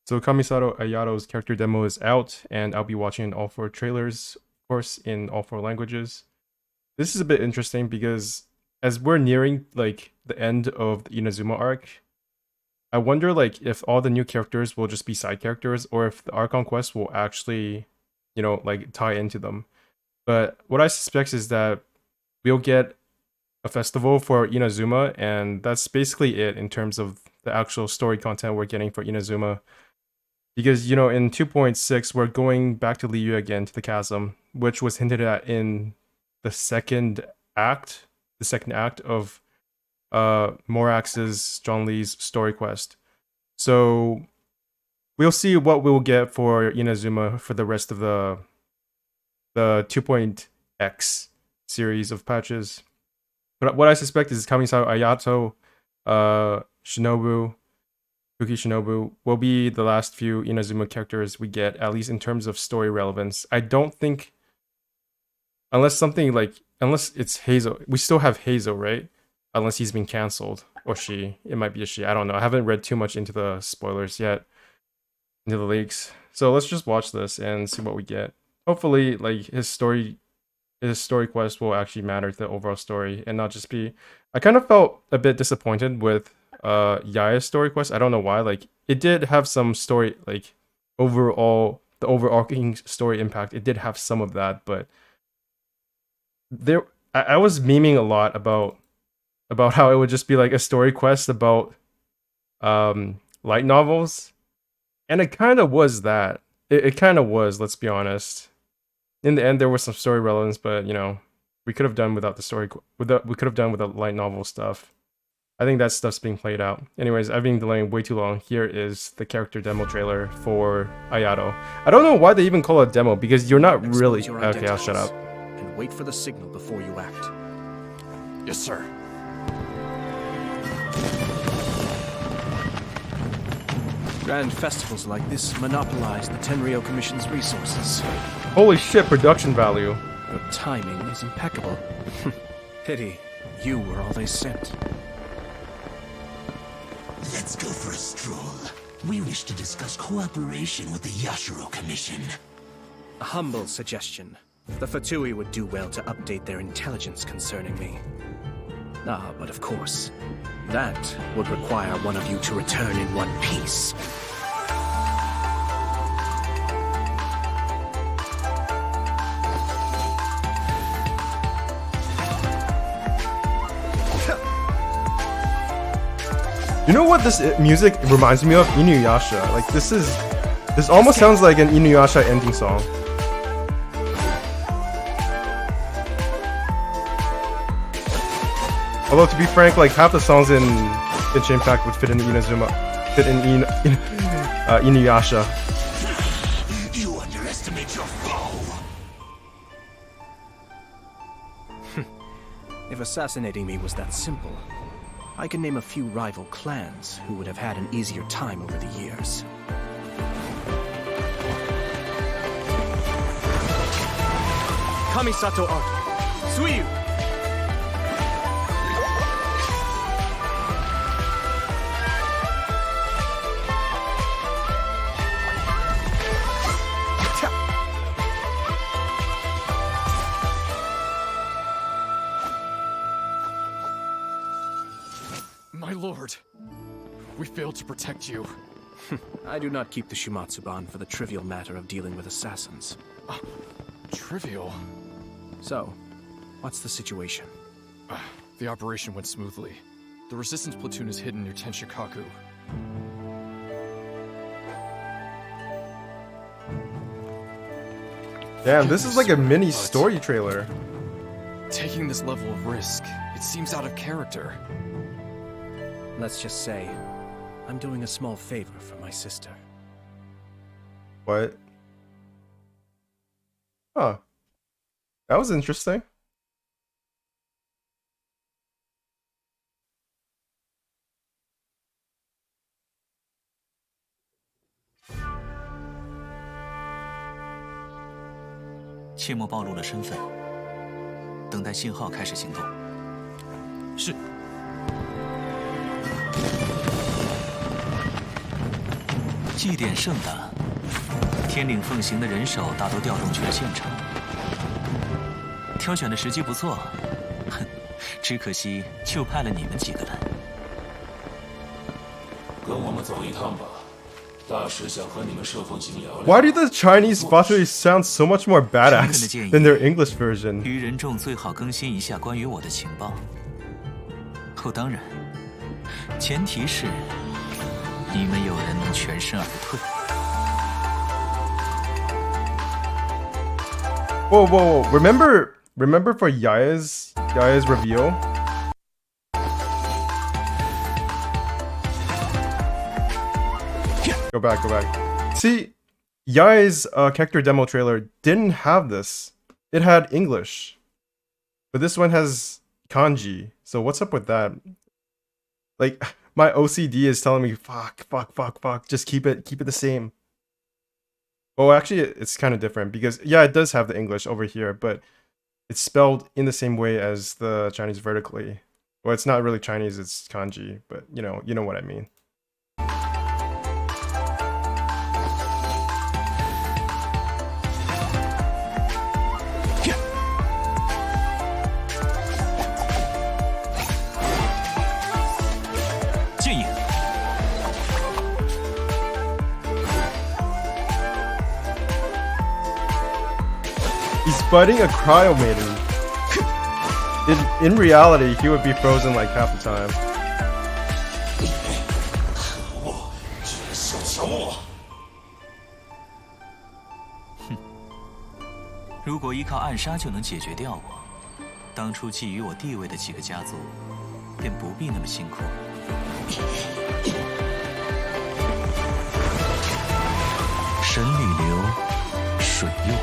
So Kamisato Ayato's character demo is out, and I'll be watching all four trailers, of course, in all four languages. This is a bit interesting because as we're nearing like the end of the Inazuma arc, I wonder like if all the new characters will just be side characters or if the Archon quest will actually, like tie into them. But what I suspect is that we'll get a festival for Inazuma, and that's basically it in terms of the actual story content we're getting for Inazuma. Because, in 2.6, we're going back to Liu again to the chasm, which was hinted at in the second act, of Morax's John Lee's story quest. So we'll see what we'll get for Inazuma for the rest of the 2.x series of patches. But what I suspect is Kamisato Ayato, Shinobu, Kuki Shinobu will be the last few Inazuma characters we get, at least in terms of story relevance. I don't think, unless it's Hazel, we still have Hazel, right? Unless he's been cancelled, or she. It might be a she. I don't know. I haven't read too much into the spoilers yet, into the leaks. So let's just watch this and see what we get. Hopefully, like his story quest will actually matter to the overall story and not just be. I kind of felt a bit disappointed with Yaya's story quest. I don't know why. Like it did have some story, like overall the overarching story impact. It did have some of that, but I was memeing a lot about how it would just be like a story quest about light novels, and it kind of was that. It kind of was. Let's be honest. In the end, there was some story relevance, but we could have done without the story. We could have done with the light novel stuff. I think that stuff's being played out. Anyways, I've been delaying way too long. Here is the character demo trailer for Ayato. I don't know why they even call it a demo, because you're not really... Okay, I'll shut up. And wait for the signal before you act. Yes, sir. Grand festivals like this monopolize the Tenryou Commission's resources. Holy shit, production value. Your timing is impeccable. Pity you were all they sent. Let's go for a stroll. We wish to discuss cooperation with the Yashiro Commission. A humble suggestion. The Fatui would do well to update their intelligence concerning me. Ah, but of course, that would require one of you to return in one piece. You know what this music reminds me of? Inuyasha. Like this almost sounds like an Inuyasha ending song. Although to be frank, like half the songs in Genshin Impact would fit in Inuyasha. You underestimate your foe. If assassinating me was that simple, I can name a few rival clans who would have had an easier time over the years. Kamisato Art, Suiyu! My lord, we failed to protect you. I do not keep the Shumatsuban for the trivial matter of dealing with assassins. Trivial? So, what's the situation? The operation went smoothly. The resistance platoon is hidden near Tenshikaku. Damn, this is like a mini story trailer. Taking this level of risk, it seems out of character. Let's just say, I'm doing a small favor for my sister. What? Huh. That was interesting. "切莫暴露了身份，等待信号开始行动。"是。祭典盛大，天领奉行的人手大都调动去了现场。挑选的时机不错，哼，只可惜就派了你们几个来。跟我们走一趟吧，大使想和你们社风行聊聊。 Why do the Chinese Fatui sound so much more badass than their English version? 于人众最好更新一下关于我的情报。哦，当然，前提是你们有人能全身而退。Whoa, whoa, whoa! Remember for Yaya's reveal? Go back. See, Yaya's character demo trailer didn't have this. It had English, but this one has kanji. So what's up with that? Like, my OCD is telling me, fuck. Just keep it the same. Oh, actually, it's kind of different because yeah, it does have the English over here, but it's spelled in the same way as the Chinese vertically. Well, it's not really Chinese, it's kanji, but you know what I mean. He's fighting a cryo maiden. In reality, he would be frozen like half the time. 如果依靠暗杀就能解决掉我，当初觊觎我地位的几个家族便不必那么辛苦。神里流，水用。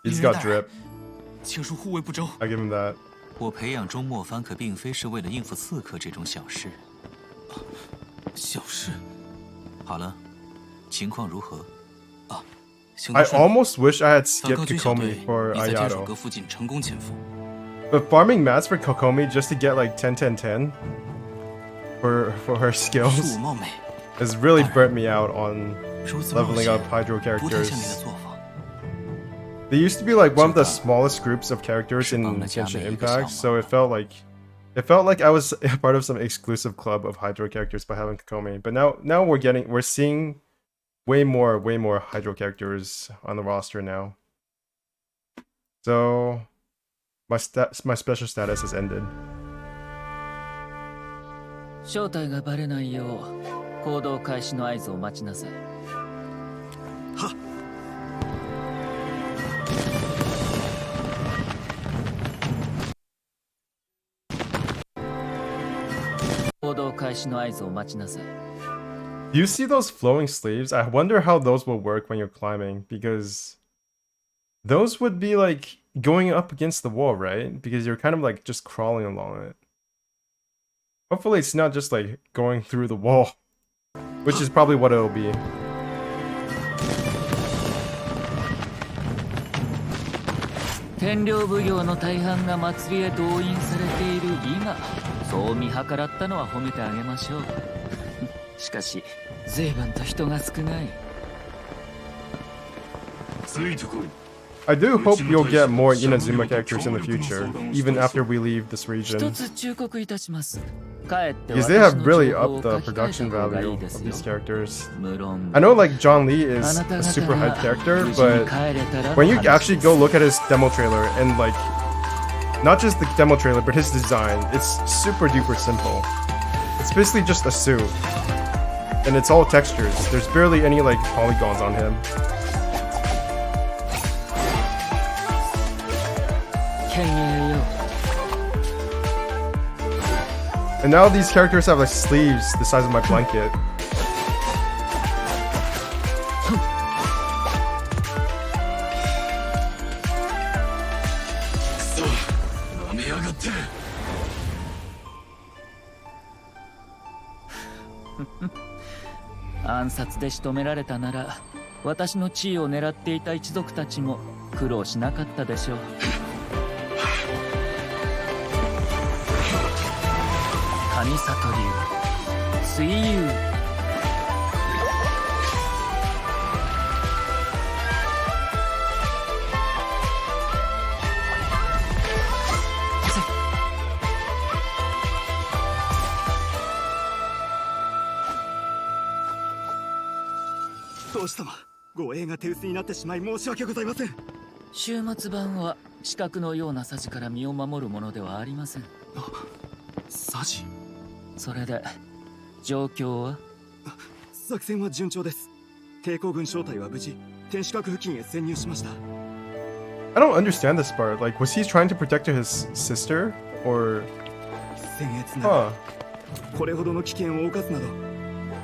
He's got drip. 请恕护卫不周。 I give him that. 我培养中末番可并非是为了应付刺客这种小事。小事。好了，情况如何？啊， I almost wish I had skipped Kokomi for 已在天守 Ayato. 阁附近成功潜伏。 But farming mats for Kokomi just to get like 10 for her 恕 skills 我冒昧， has really burnt me out on 如此冒 leveling 险 up Hydro 不太像你的 characters. 做法。 They used to be like one of the smallest groups of characters in 是帮了家 Genshin 每一个小 Impact, 忙。 so it felt like I was a part of some exclusive club of Hydro characters by having Kokomi. But now we're seeing way more Hydro characters on the roster now. So my special status has ended. 正体がバレないよう行動開始の合図を待ちなさい。行動開始の合図を待ちなさい。 Do you see those flowing sleeves? I wonder how those will work when you're climbing, because those would be like going up against the wall, right? Because you're kind of like just crawling along it. Hopefully it's not just like going through the wall, which is probably what it'll be. 天領奉行の大半が祭りへ動員されている今、そう見計らったのは褒めてあげましょう。しかし、随分と人が少ない。 I do hope you'll get more Inazuma characters in the future, even after we leave this 一 region. つ忠告いたします。帰って Because 私 they の have 情 really 報を upped 書 the き換え production た方がい value いで of すよ these。characters. 無論 I know like John Lee is あなた a 方 super が hype character, 無事に but 帰れたら when you の話 actually です go look at his demo trailer and like not just the demo trailer but his design, it's super duper simple. It's basically just a suit and it's all textures. There's barely any like polygons on him. 権威よ。 And now these characters have like sleeves the size of my blanket. 暗殺で仕留められたなら私の地位を狙っていた一族たちも苦労しなかったでしょう。上里流水遊。どうしたま、護衛が手薄になってしまい申し訳ございません。終末版は視覚のようなサジから身を守るものではありません。サジ。それで状況は？作戦は順調です。抵抗軍正体は無事天守閣付近へ潜入しました。I don't understand this part. Like, was he trying to protect his sister? Or... 僭越ながらこれほどの危険を冒すなど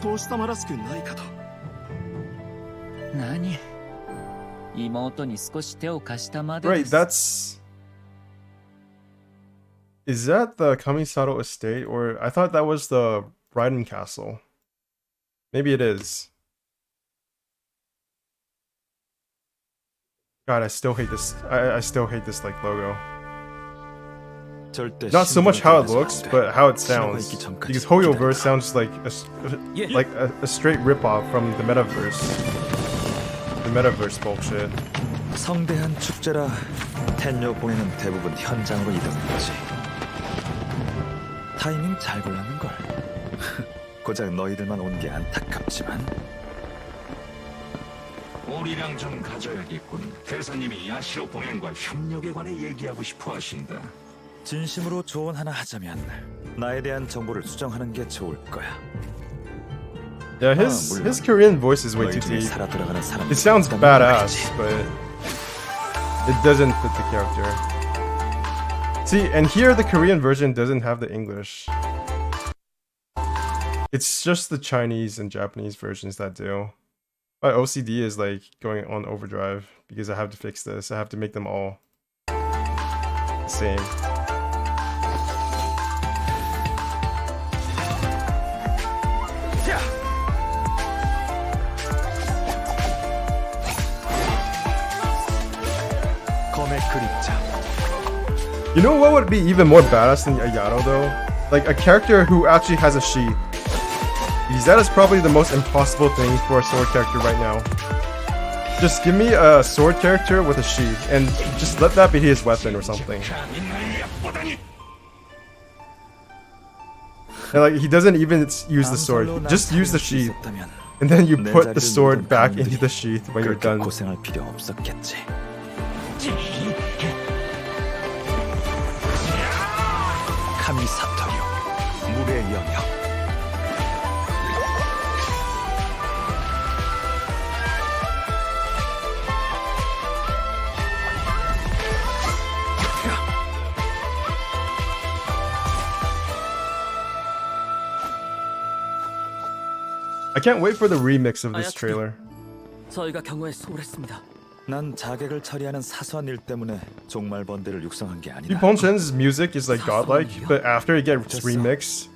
当主様らしくないかと。何？妹に少し手を貸したまで Right, です。 that's... Is that the Kamisato estate? Or I thought that was the Raiden castle. Maybe it is. God, I still hate this. I still hate this like logo. Not so much how it looks, but how it sounds. Because Hoyoverse sounds like a straight ripoff from the metaverse. The metaverse bullshit. 성대한 축제라 텐요봉에는 대부분 현장으로 이동했지. 타이밍 잘 골랐는걸. 고작 너희들만 온 게 안타깝지만. 우리랑 좀 가져야겠군. 대사님이 야시로 봉행과 협력에 관해 얘기하고 싶어 하신다. 진심으로 조언 하나 하자면 나에 대한 정보를 수정하는 게 좋을 거야. Yeah, his Korean voice is way 너희 too 중에 deep. 살아 돌아가는 사람. It sounds badass, but it doesn't fit the character. See, and here the Korean version doesn't have the English. It's just the Chinese and Japanese versions that do. My OCD is like going on overdrive because I have to fix this. I have to make them all the same. 검의 그림자. You know what would be even more badass than Ayato though? Like a character who actually has a sheath. Because that is probably the most impossible thing for a sword character right now. Just give me a sword character with a sheath and just let that be his weapon or something. And like he doesn't even use the sword, just use the sheath. And then you put the sword back into the sheath when you're done. 고생할 필요 없었겠지. 카미사토류 물의 영역. I can't wait for the remix of this trailer. 저희가 경호에 소홀했습니다. 난 자객을 처리하는 사소한 일 때문에 종말 번대를 육성한 게 아니다. Ponsen's music is like godlike, but after it gets remixed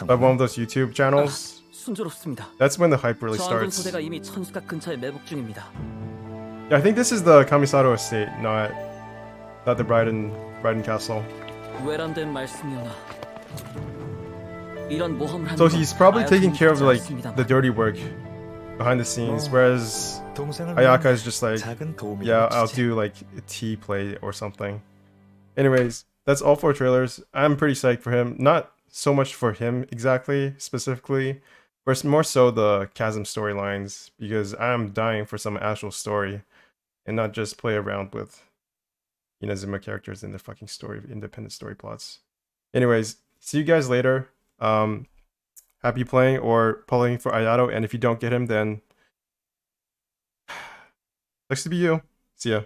by one of those YouTube channels, 순조롭습니다. that's when the hype really 저항군 starts. 소대가 이미 천수각 근처에 매복 중입니다. Yeah, I think this is the Kamisato estate, not the Raiden Castle. 외람된 말씀이오나. 이런 모험을 하는 So he's probably taking care of like 않습니다만. the dirty work behind the scenes, whereas Ayaka is just like, yeah, I'll do like a tea play or something. Anyways, that's all 4 trailers. I'm pretty psyched for him. Not so much for him exactly, specifically, but more so the Chasm storylines, because I'm dying for some actual story and not just play around with Inazuma characters in the fucking story, independent story plots. Anyways, see you guys later. Happy playing or pulling for Ayato, and if you don't get him, then sucks to be you. See ya.